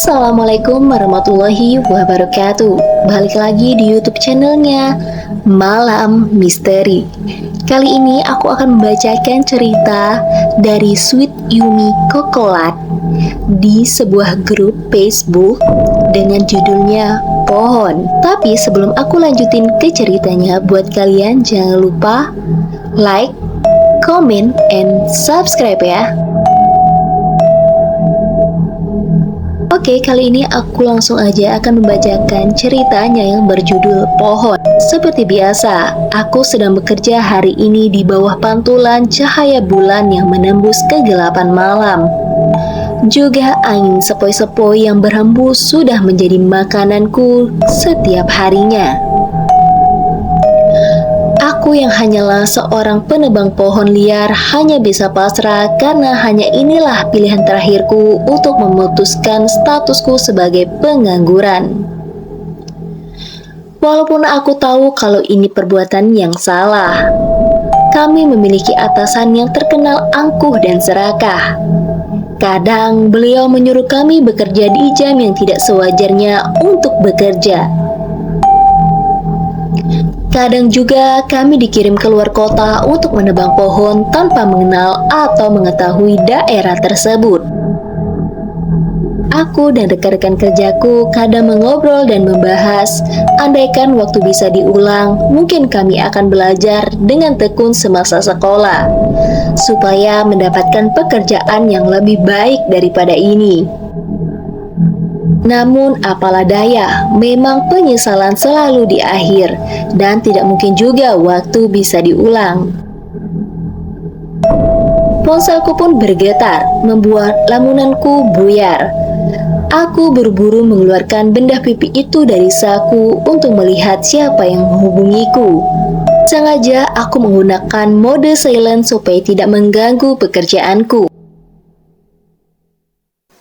Assalamualaikum warahmatullahi wabarakatuh. Balik lagi di YouTube channelnya Malam Misteri. Kali ini aku akan membacakan cerita dari Sweet Yumi Kokolat di sebuah grup Facebook dengan judulnya Pohon. Tapi sebelum aku lanjutin ke ceritanya, buat kalian jangan lupa like, comment, and subscribe ya. Oke, kali ini aku langsung aja akan membacakan ceritanya yang berjudul Pohon. Seperti biasa, aku sedang bekerja hari ini di bawah pantulan cahaya bulan yang menembus kegelapan malam. Juga angin sepoi-sepoi yang berhembus sudah menjadi makananku setiap harinya. Aku yang hanyalah seorang penebang pohon liar hanya bisa pasrah karena hanya inilah pilihan terakhirku untuk memutuskan statusku sebagai pengangguran. Walaupun aku tahu kalau ini perbuatan yang salah. Kami memiliki atasan yang terkenal angkuh dan serakah. Kadang beliau menyuruh kami bekerja di jam yang tidak sewajarnya untuk bekerja. Kadang juga kami dikirim keluar kota untuk menebang pohon tanpa mengenal atau mengetahui daerah tersebut. Aku dan rekan-rekan kerjaku kadang mengobrol dan membahas, andaikan waktu bisa diulang, mungkin kami akan belajar dengan tekun semasa sekolah, supaya mendapatkan pekerjaan yang lebih baik daripada ini. Namun apalah daya, memang penyesalan selalu di akhir dan tidak mungkin juga waktu bisa diulang. Ponselku pun bergetar, membuat lamunanku buyar. Aku buru-buru mengeluarkan benda pipi itu dari saku untuk melihat siapa yang menghubungiku. Sengaja aku menggunakan mode silent supaya tidak mengganggu pekerjaanku.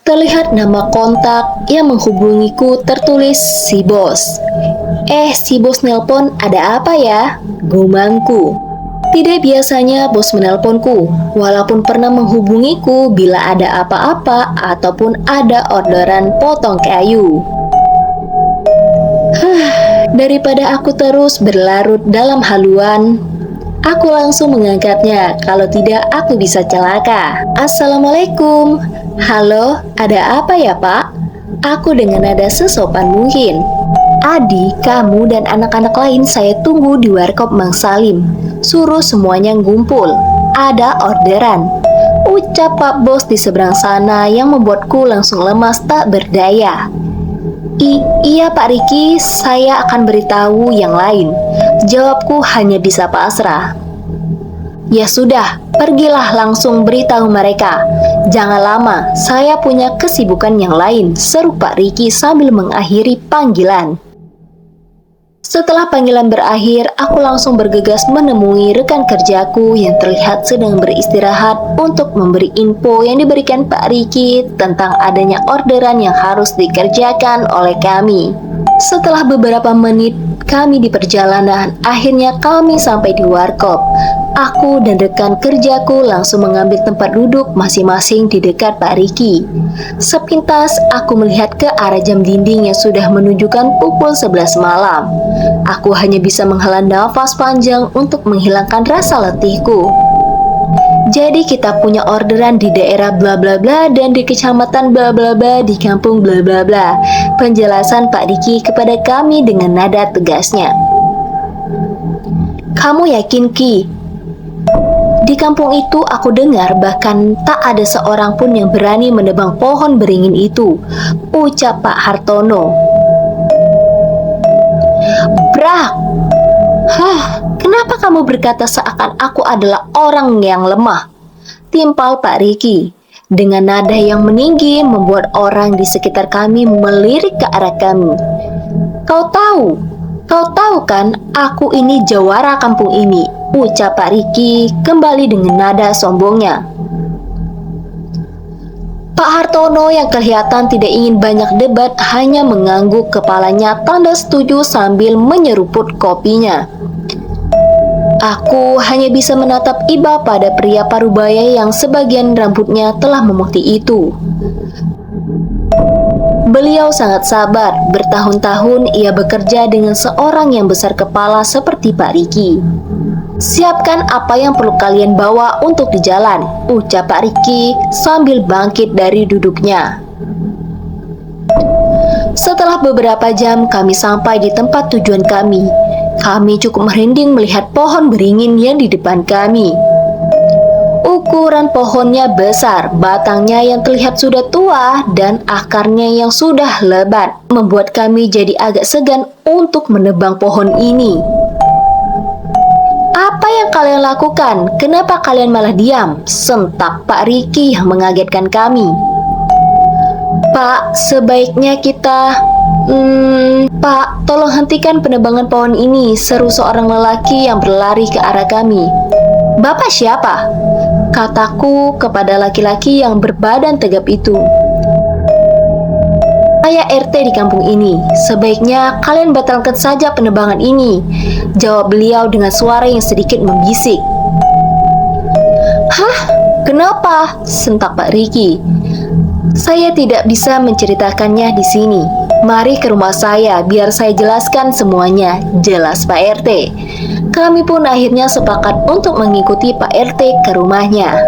Terlihat nama kontak yang menghubungiku tertulis si bos. Si bos nelpon, ada apa ya? Gumamku. Tidak biasanya bos menelponku, walaupun pernah menghubungiku bila ada apa-apa ataupun ada orderan potong kayu. Daripada aku terus berlarut dalam haluan, aku langsung mengangkatnya, kalau tidak aku bisa celaka. Assalamualaikum. Halo, ada apa ya Pak? Aku dengan nada sesopan mungkin. Adi, kamu dan anak-anak lain saya tunggu di warkop Mang Salim. Suruh semuanya ngumpul. Ada orderan. Ucap Pak Bos di seberang sana yang membuatku langsung lemas tak berdaya. Iya Pak Riki, saya akan beritahu yang lain. Jawabku hanya bisa pasrah. Ya sudah, pergilah langsung beritahu mereka. Jangan lama, saya punya kesibukan yang lain, seru Pak Riki sambil mengakhiri panggilan. Setelah panggilan berakhir, aku langsung bergegas menemui rekan kerjaku yang terlihat sedang beristirahat untuk memberi info yang diberikan Pak Riki tentang adanya orderan yang harus dikerjakan oleh kami. Setelah beberapa menit kami di perjalanan, akhirnya kami sampai di warkop. Aku dan rekan kerjaku langsung mengambil tempat duduk masing-masing di dekat Pak Riki. Sepintas aku melihat ke arah jam dinding yang sudah menunjukkan pukul 11 malam. Aku hanya bisa menghela nafas panjang untuk menghilangkan rasa letihku. Jadi kita punya orderan di daerah bla bla bla dan di kecamatan bla bla bla di kampung bla bla bla. Penjelasan Pak Riki kepada kami dengan nada tegasnya. Kamu yakin Ki? Di kampung itu aku dengar bahkan tak ada seorang pun yang berani menebang pohon beringin itu, ucap Pak Hartono. Brak! Kenapa kamu berkata seakan aku adalah orang yang lemah? Timpal Pak Riki. Dengan nada yang meninggi membuat orang di sekitar kami melirik ke arah kami. Kau tahu kan aku ini jawara kampung ini, ucap Pak Riki kembali dengan nada sombongnya. Pak Hartono yang kelihatan tidak ingin banyak debat hanya mengangguk kepalanya tanda setuju sambil menyeruput kopinya. Aku hanya bisa menatap iba pada pria parubaya yang sebagian rambutnya telah memutih itu. Beliau sangat sabar, bertahun-tahun ia bekerja dengan seorang yang besar kepala seperti Pak Riki. "Siapkan apa yang perlu kalian bawa untuk di jalan," ucap Pak Riki sambil bangkit dari duduknya. Setelah beberapa jam kami sampai di tempat tujuan kami. Kami cukup merinding melihat pohon beringin yang di depan kami. Ukuran pohonnya besar, batangnya yang terlihat sudah tua, dan akarnya yang sudah lebat, membuat kami jadi agak segan untuk menebang pohon ini. "Apa yang kalian lakukan? Kenapa kalian malah diam?" sentak Pak Riki yang mengagetkan kami. "Pak, sebaiknya kita... Pak, tolong hentikan penebangan pohon ini," seru seorang lelaki yang berlari ke arah kami. "Bapak siapa?" kataku kepada laki-laki yang berbadan tegap itu. "Saya RT di kampung ini. Sebaiknya kalian batalkan saja penebangan ini," jawab beliau dengan suara yang sedikit membisik. "Hah? Kenapa?" sentak Pak Riki. "Saya tidak bisa menceritakannya di sini. Mari ke rumah saya biar saya jelaskan semuanya," jelas Pak RT. Kami pun akhirnya sepakat untuk mengikuti Pak RT ke rumahnya.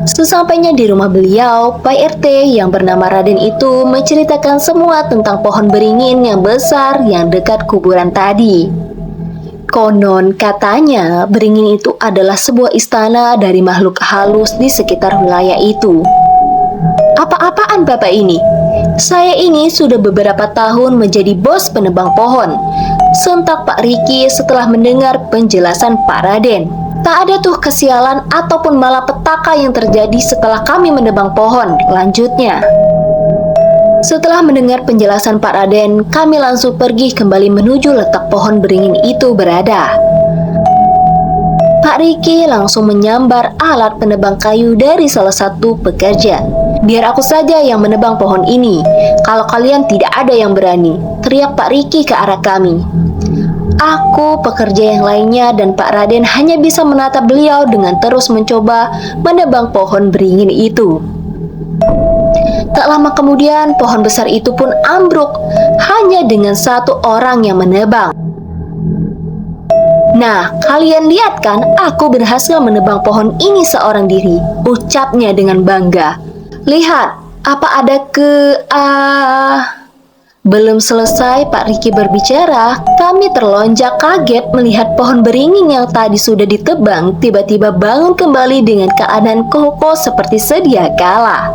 Sesampainya di rumah beliau, Pak RT yang bernama Raden itu menceritakan semua tentang pohon beringin yang besar yang dekat kuburan tadi. Konon katanya beringin itu adalah sebuah istana dari makhluk halus di sekitar wilayah itu. "Apa-apaan Bapak ini? Saya ini sudah beberapa tahun menjadi bos penebang pohon," sentak Pak Riki setelah mendengar penjelasan Pak Raden. "Tak ada tuh kesialan ataupun malapetaka yang terjadi setelah kami menebang pohon," lanjutnya. Setelah mendengar penjelasan Pak Raden, kami langsung pergi kembali menuju letak pohon beringin itu berada. Pak Riki langsung menyambar alat penebang kayu dari salah satu pekerja. "Biar aku saja yang menebang pohon ini. Kalau kalian tidak ada yang berani," teriak Pak Riki ke arah kami. Aku, pekerja yang lainnya, dan Pak Raden hanya bisa menatap beliau dengan terus mencoba menebang pohon beringin itu. Tak lama kemudian, pohon besar itu pun ambruk, hanya dengan satu orang yang menebang. "Nah, kalian lihat kan, aku berhasil menebang pohon ini seorang diri," ucapnya dengan bangga. "Lihat, apa ada Belum selesai Pak Riki berbicara, kami terlonjak kaget melihat pohon beringin yang tadi sudah ditebang tiba-tiba bangun kembali dengan keadaan kokoh seperti sedia kala.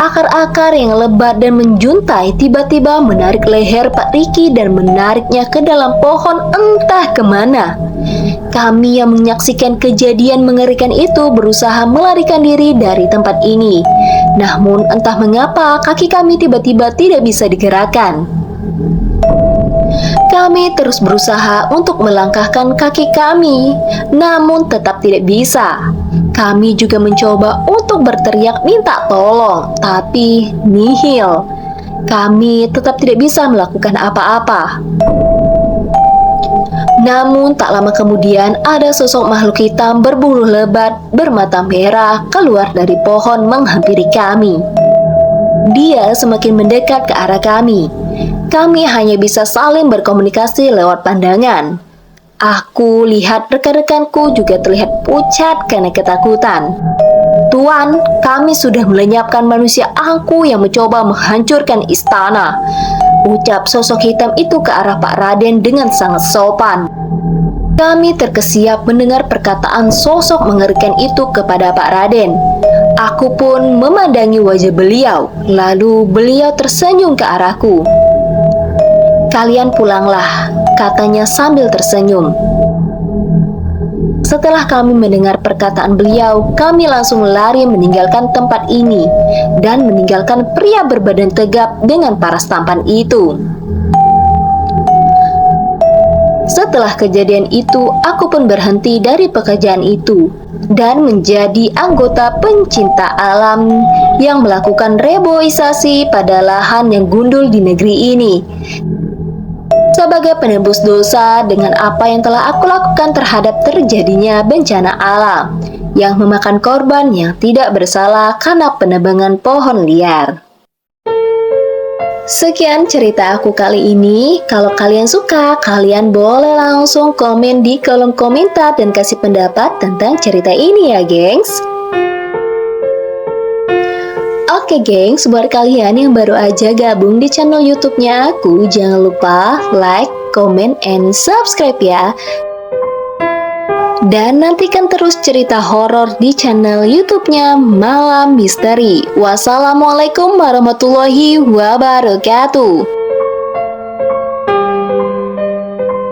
Akar-akar yang lebat dan menjuntai tiba-tiba menarik leher Pak Riki dan menariknya ke dalam pohon entah kemana. Kami yang menyaksikan kejadian mengerikan itu berusaha melarikan diri dari tempat ini. Namun entah mengapa kaki kami tiba-tiba tidak bisa digerakkan. Kami terus berusaha untuk melangkahkan kaki kami, namun tetap tidak bisa. Kami juga mencoba untuk berteriak minta tolong, tapi nihil. Kami tetap tidak bisa melakukan apa-apa. Namun tak lama kemudian ada sosok makhluk hitam berbulu lebat, bermata merah keluar dari pohon menghampiri kami. Dia semakin mendekat ke arah kami. Kami hanya bisa saling berkomunikasi lewat pandangan. Aku lihat rekan-rekanku juga terlihat pucat karena ketakutan. "Tuan, kami sudah melenyapkan manusia angku yang mencoba menghancurkan istana," ucap sosok hitam itu ke arah Pak Raden dengan sangat sopan. Kami terkesiap mendengar perkataan sosok mengerikan itu kepada Pak Raden. Aku pun memandangi wajah beliau, lalu beliau tersenyum ke arahku. "Kalian pulanglah," katanya sambil tersenyum. Setelah kami mendengar perkataan beliau, kami langsung lari meninggalkan tempat ini dan meninggalkan pria berbadan tegap dengan paras tampan itu. Setelah kejadian itu, aku pun berhenti dari pekerjaan itu dan menjadi anggota pencinta alam yang melakukan reboisasi pada lahan yang gundul di negeri ini. Sebagai penebus dosa dengan apa yang telah aku lakukan terhadap terjadinya bencana alam yang memakan korban yang tidak bersalah karena penebangan pohon liar. Sekian cerita aku kali ini. Kalau kalian suka, kalian boleh langsung komen di kolom komentar dan kasih pendapat tentang cerita ini ya, gengs. Oke gengs, buat kalian yang baru aja gabung di channel YouTube-nya aku, jangan lupa like, comment, and subscribe ya. Dan nantikan terus cerita horor di channel YouTube-nya Malam Misteri. Wassalamualaikum warahmatullahi wabarakatuh.